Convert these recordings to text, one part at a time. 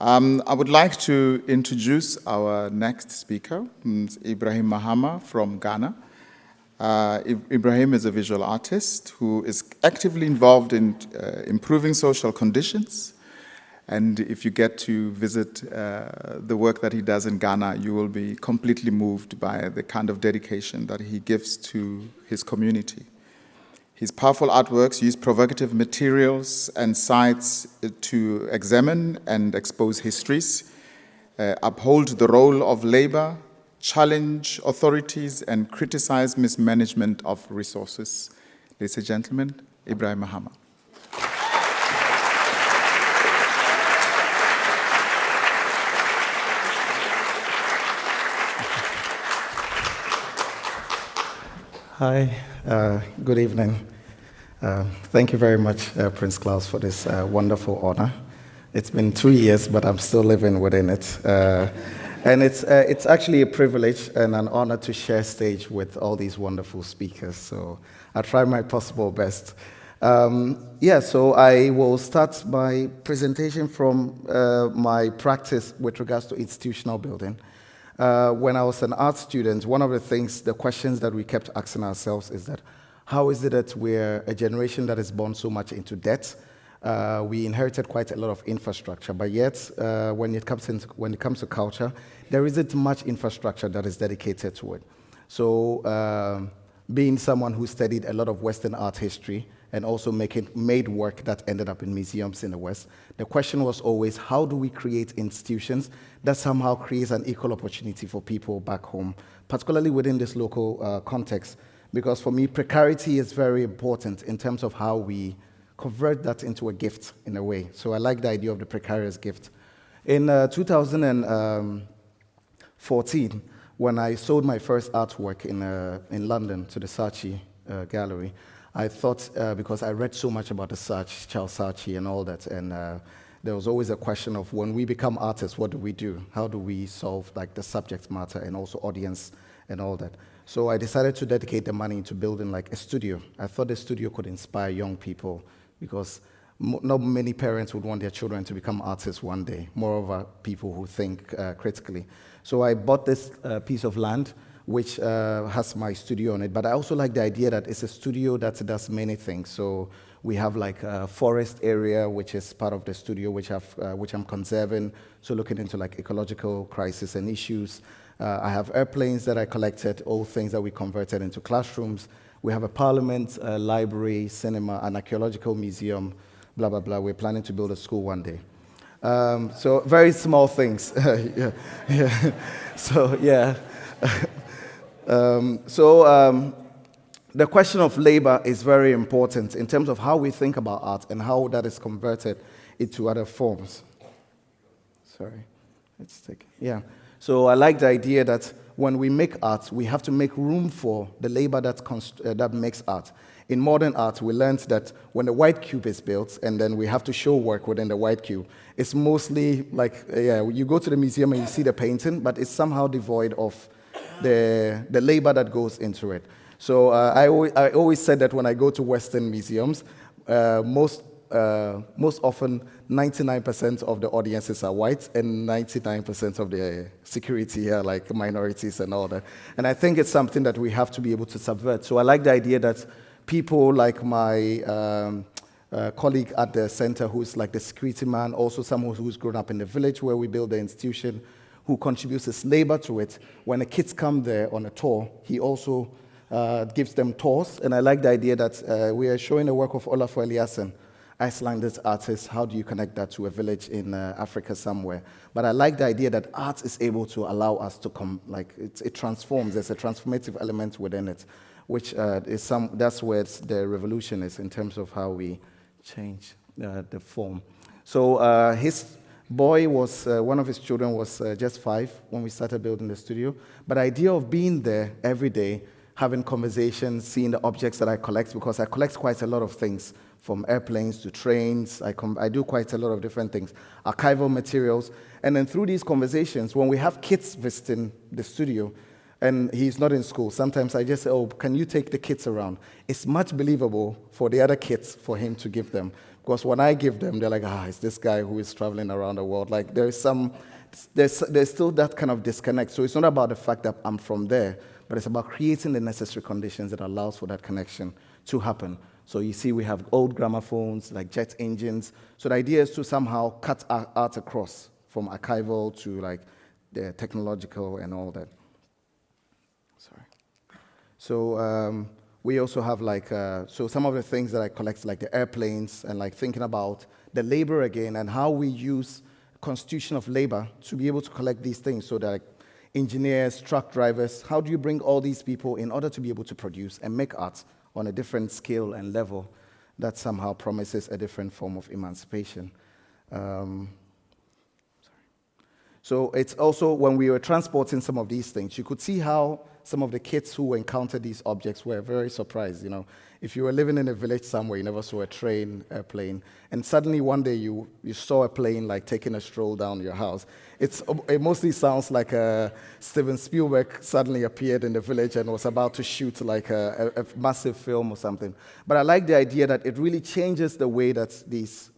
I would like to introduce our next speaker, Ibrahim Mahama from Ghana. Ibrahim is a visual artist who is actively involved in improving social conditions. And if you get to visit the work that he does in Ghana, you will be completely moved by the kind of dedication that he gives to his community. His powerful artworks use provocative materials and sites to examine and expose histories, uphold the role of labor, challenge authorities, and criticize mismanagement of resources. Ladies and gentlemen, Ibrahim Mahama. Hi, good evening. Thank you very much, Prince Claus, for this wonderful honor. It's been 2 years, but I'm still living within it. And it's actually a privilege and an honor to share stage with all these wonderful speakers. So I'll try my possible best. So I will start my presentation from my practice with regards to institutional building. When I was an art student, one of the questions that we kept asking ourselves is that, how is it that we're a generation that is born so much into debt? We inherited quite a lot of infrastructure, but yet when it comes to culture, there isn't much infrastructure that is dedicated to it. So being someone who studied a lot of Western art history and also made work that ended up in museums in the West, the question was always, how do we create institutions that somehow creates an equal opportunity for people back home, particularly within this local context? Because for me, precarity is very important in terms of how we convert that into a gift in a way. So I like the idea of the precarious gift. In 2014, when I sold my first artwork in London to the Saatchi Gallery, I thought, because I read so much about the Charles Saatchi and all that, and there was always a question of, when we become artists, what do we do? How do we solve like the subject matter and also audience and all that? So I decided to dedicate the money into building like a studio. I thought the studio could inspire young people, because not many parents would want their children to become artists one day, moreover people who think critically. So I bought this piece of land, which has my studio on it. But I also like the idea that it's a studio that does many things. So we have like a forest area, which is part of the studio, which I'm conserving, so looking into like ecological crisis and issues. I have airplanes that I collected, all things that we converted into classrooms. We have a parliament, a library, cinema, an archaeological museum, blah, blah, blah. We're planning to build a school one day. So very small things. The question of labor is very important in terms of how we think about art and how that is converted into other forms. So I like the idea that when we make art, we have to make room for the labor that makes art. In modern art, we learned that when the white cube is built and then we have to show work within the white cube, it's mostly like, you go to the museum and you see the painting, but it's somehow devoid of the labor that goes into it. So I always said that when I go to Western museums, most often 99% of the audiences are white and 99% of the security are like minorities and all that. And I think it's something that we have to be able to subvert. So I like the idea that people like my colleague at the center, who's like the security man, also someone who's grown up in the village where we build the institution, who contributes his labor to it. When the kids come there on a tour, he also gives them tours. And I like the idea that we are showing the work of Olafur Eliasson, Icelandic artist. How do you connect that to a village in Africa somewhere? But I like the idea that art is able to allow us to it transforms. There's a transformative element within it, which that's where the revolution is in terms of how we change the form. So his boy was, one of his children was just 5 when we started building the studio. But the idea of being there every day, having conversations, seeing the objects that I collect, because I collect quite a lot of things, from airplanes to trains. I do quite a lot of different things, archival materials. And then through these conversations, when we have kids visiting the studio, and he's not in school, sometimes I just say, oh, can you take the kids around? It's much believable for the other kids for him to give them. Because when I give them, they're like, it's this guy who is traveling around the world. Like there's still that kind of disconnect. So it's not about the fact that I'm from there, but it's about creating the necessary conditions that allows for that connection to happen. So you see we have old gramophones, like jet engines. So the idea is to somehow cut art across from archival to like the technological and all that. Sorry. So we also have like, so some of the things that I collect, like the airplanes and like thinking about the labor again and how we use constitution of labor to be able to collect these things. So that like, engineers, truck drivers, how do you bring all these people in order to be able to produce and make art on a different scale and level that somehow promises a different form of emancipation? So it's also, when we were transporting some of these things, you could see how some of the kids who encountered these objects were very surprised. You know, if you were living in a village somewhere, you never saw a train, airplane, and suddenly one day you saw a plane like taking a stroll down your house. It mostly sounds like Steven Spielberg suddenly appeared in the village and was about to shoot like a massive film or something. But I like the idea that it really changes the way that these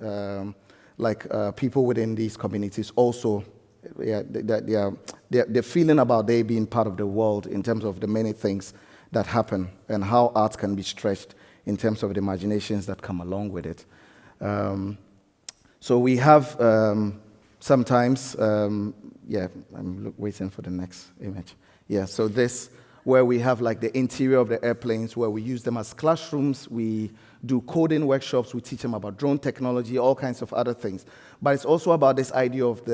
people within these communities also, they're feeling about they being part of the world in terms of the many things that happen and how art can be stretched in terms of the imaginations that come along with it. So we have sometimes, I'm waiting for the next image. Yeah, so this, where we have like the interior of the airplanes, where we use them as classrooms, we do coding workshops, we teach them about drone technology, all kinds of other things. But it's also about this idea of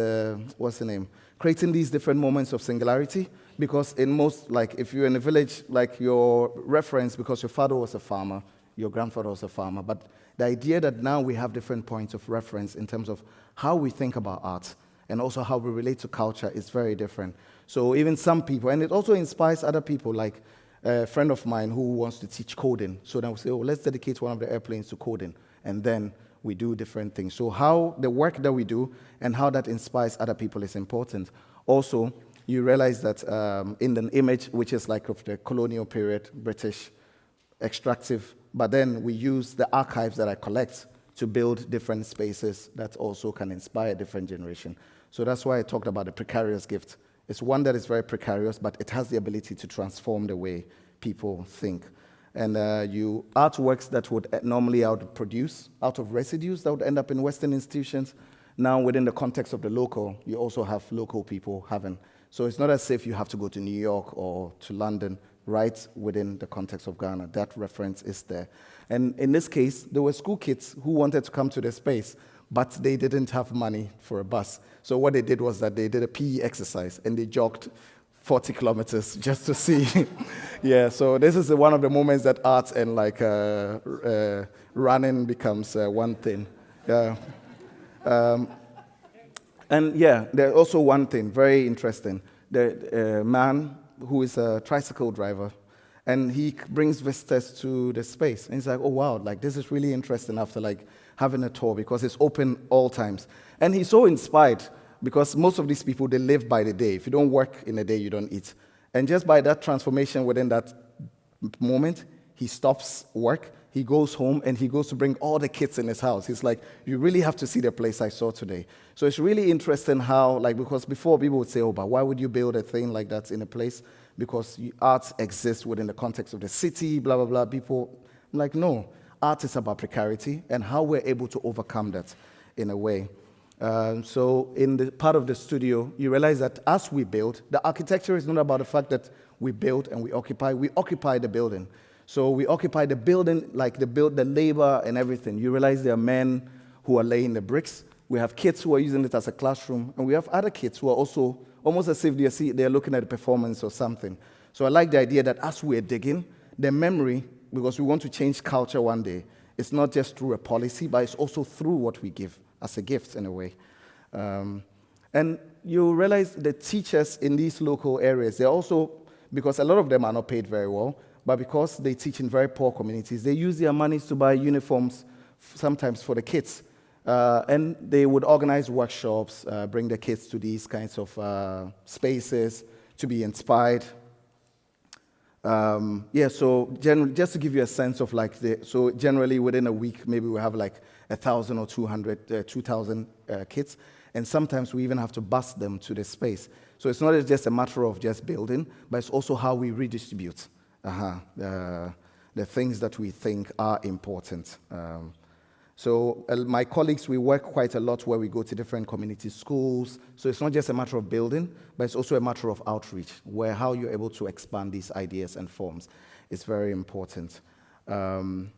creating these different moments of singularity, because in most, like if you're in a village, like your reference, because your father was a farmer, your grandfather was a farmer, but the idea that now we have different points of reference in terms of how we think about art and also how we relate to culture is very different. So even some people, and it also inspires other people, like a friend of mine who wants to teach coding. So then we say, let's dedicate one of the airplanes to coding, and then we do different things. So how the work that we do and how that inspires other people is important. Also, you realize that in the image, which is like of the colonial period, British, extractive, but then we use the archives that I collect to build different spaces that also can inspire a different generation. So that's why I talked about the precarious gift. It's one that is very precarious, but it has the ability to transform the way people think. And artworks that would normally produce out of residues that would end up in Western institutions, now within the context of the local, you also have local people having. So it's not as if you have to go to New York or to London, right within the context of Ghana. That reference is there. And in this case, there were school kids who wanted to come to the space, but they didn't have money for a bus. So what they did was that they did a PE exercise, and they jogged 40 kilometers just to see. Yeah, so this is one of the moments that art and running becomes one thing. Yeah. And yeah, there's also one thing, very interesting. The man who is a tricycle driver, and he brings visitors to the space. And he's like, oh, wow, like this is really interesting after like having a tour, because it's open all times. And he's so inspired, because most of these people, they live by the day. If you don't work in a day, you don't eat. And just by that transformation within that moment, he stops work, he goes home, and he goes to bring all the kids in his house. He's like, you really have to see the place I saw today. So it's really interesting how, like, because before people would say, oh, but why would you build a thing like that in a place? Because art exists within the context of the city, blah, blah, blah. People, I'm like, no, art is about precarity and how we're able to overcome that in a way. So in the part of the studio, you realize that as we build, the architecture is not about the fact that we build and we occupy the building. So we occupy the building, like the labor and everything. You realize there are men who are laying the bricks. We have kids who are using it as a classroom, and we have other kids who are also almost as if they're looking at a performance or something. So I like the idea that as we're digging, the memory, because we want to change culture one day, it's not just through a policy, but it's also through what we give as a gift in a way. And you realize the teachers in these local areas, they're also, because a lot of them are not paid very well, but because they teach in very poor communities, they use their monies to buy uniforms, sometimes for the kids. And they would organize workshops, bring the kids to these kinds of spaces to be inspired. So just to give you a sense of so generally within a week, maybe we have like 1,000 or 2,000 kids, and sometimes we even have to bus them to the space. So it's not just a matter of just building, but it's also how we redistribute the things that we think are important. So my colleagues, we work quite a lot where we go to different community schools. So it's not just a matter of building, but it's also a matter of outreach, where how you're able to expand these ideas and forms is very important. In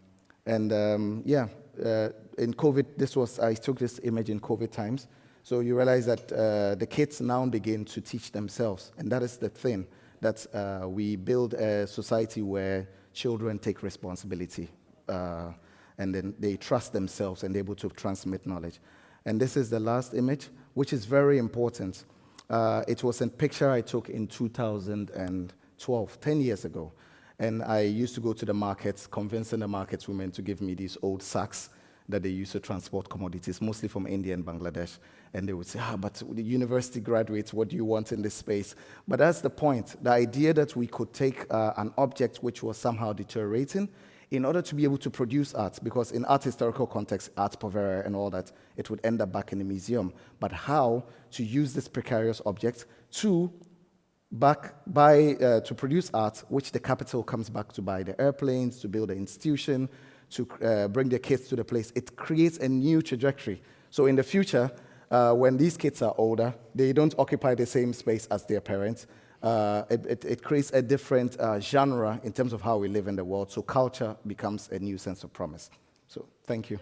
COVID, I took this image in COVID times. So you realize that the kids now begin to teach themselves. And that is the thing, that we build a society where children take responsibility. And then they trust themselves and they're able to transmit knowledge. And this is the last image, which is very important. It was a picture I took in 2012, 10 years ago. And I used to go to the markets, convincing the markets women to give me these old sacks that they used to transport commodities, mostly from India and Bangladesh. And they would say, but the university graduates, what do you want in this space? But that's the point. The idea that we could take an object which was somehow deteriorating in order to be able to produce art, because in art historical context, art povera and all that, it would end up back in the museum. But how to use this precarious object to produce art, which the capital comes back to buy the airplanes, to build an institution, to bring the kids to the place. It creates a new trajectory. So in the future, when these kids are older, they don't occupy the same space as their parents. It creates a different genre in terms of how we live in the world. So culture becomes a new sense of promise. So thank you.